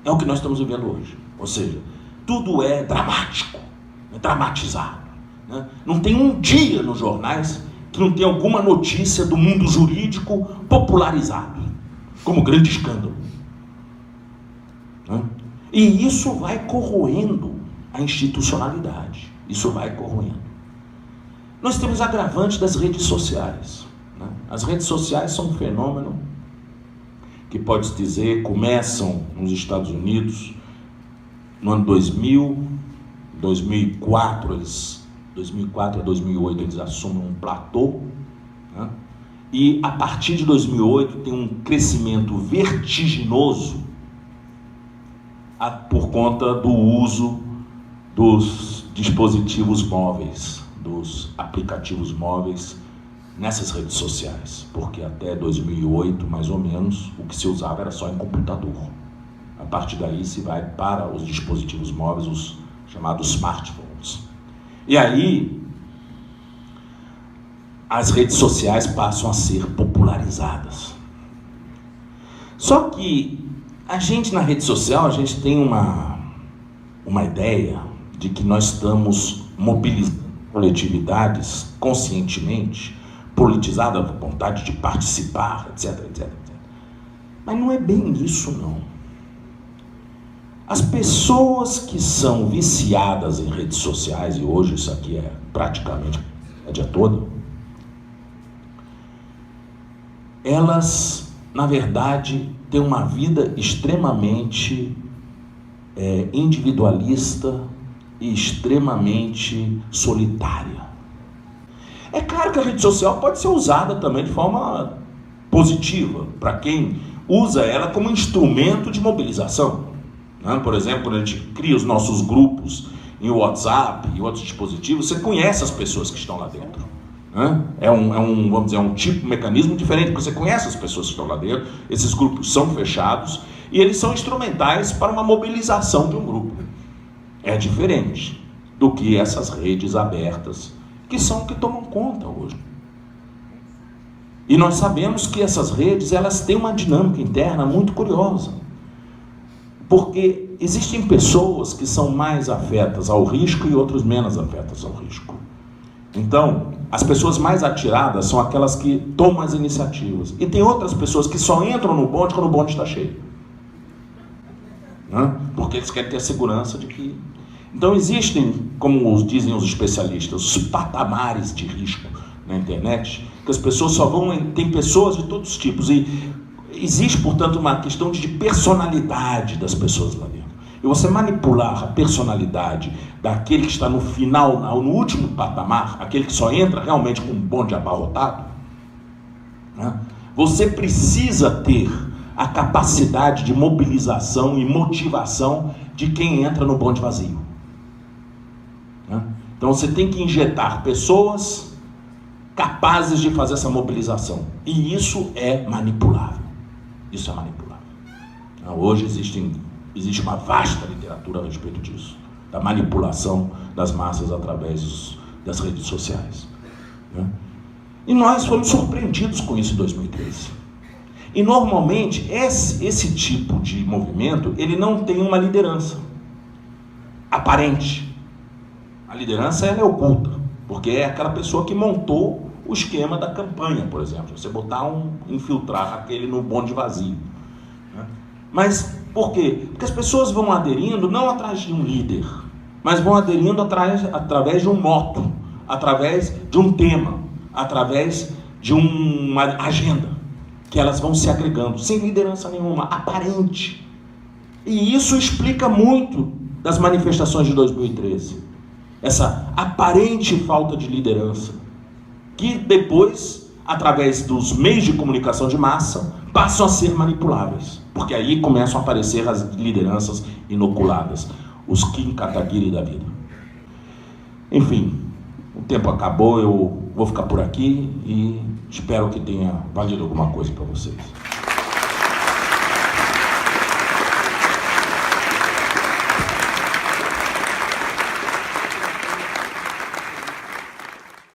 É o que nós estamos vivendo hoje. Ou seja, tudo é dramático, é dramatizado, né? Não tem um dia nos jornais que não tem alguma notícia do mundo jurídico popularizado como grande escândalo, né? E isso vai corroendo a institucionalidade. Isso vai corroendo. Nós temos agravante das redes sociais, né? As redes sociais são um fenômeno que, pode-se dizer, começam nos Estados Unidos no ano 2000, 2004 a 2008 eles assumem um platô, né? E a partir de 2008 tem um crescimento vertiginoso por conta do uso dos dispositivos móveis, dos aplicativos móveis nessas redes sociais, porque até 2008, mais ou menos, o que se usava era só em computador. A partir daí se vai para os dispositivos móveis, os chamados smartphones. E aí as redes sociais passam a ser popularizadas. Só que a gente na rede social, a gente tem uma ideia de que nós estamos mobilizando coletividades conscientemente, politizada a vontade de participar, etc, etc, etc. Mas não é bem isso, não. As pessoas que são viciadas em redes sociais, e hoje isso aqui é praticamente a dia toda, elas, na verdade, têm uma vida extremamente individualista e extremamente solitária. É claro que a rede social pode ser usada também de forma positiva, para quem usa ela como instrumento de mobilização, né? Por exemplo, quando a gente cria os nossos grupos em WhatsApp e outros dispositivos, você conhece as pessoas que estão lá dentro. Vamos dizer, um tipo de mecanismo diferente, porque você conhece as pessoas que estão lá dentro, esses grupos são fechados e eles são instrumentais para uma mobilização de um grupo. É diferente do que essas redes abertas, que são que tomam conta hoje. E nós sabemos que essas redes, elas têm uma dinâmica interna muito curiosa, porque existem pessoas que são mais afetas ao risco e outras menos afetas ao risco. Então, as pessoas mais atiradas são aquelas que tomam as iniciativas. E tem outras pessoas que só entram no bonde quando o bonde está cheio, né? Porque eles querem ter a segurança de que... Então existem, como dizem os especialistas, os patamares de risco na internet, que as pessoas só vão... Tem pessoas de todos os tipos. E existe, portanto, uma questão de personalidade das pessoas lá dentro. E você manipular a personalidade daquele que está no final, no último patamar, aquele que só entra realmente com um bonde abarrotado, né? Você precisa ter a capacidade de mobilização e motivação de quem entra no bonde vazio, né? Então você tem que injetar pessoas capazes de fazer essa mobilização. E isso é manipulável. Isso é manipulável. Hoje existe uma vasta literatura a respeito disso, da manipulação das massas através das redes sociais, né? E nós fomos surpreendidos com isso em 2013. E normalmente esse tipo de movimento, ele não tem uma liderança aparente. A liderança, ela é oculta, porque é aquela pessoa que montou o esquema da campanha, por exemplo. Você infiltrar aquele no bonde vazio, né? Mas por quê? Porque as pessoas vão aderindo não atrás de um líder, mas vão aderindo através de um moto, através de um tema, através de uma agenda, que elas vão se agregando, sem liderança nenhuma, aparente. E isso explica muito das manifestações de 2013. Essa aparente falta de liderança, que depois, através dos meios de comunicação de massa, passam a ser manipuláveis, porque aí começam a aparecer as lideranças inoculadas, os Kim Kataguiri da vida. Enfim, o tempo acabou, eu vou ficar por aqui e espero que tenha valido alguma coisa para vocês.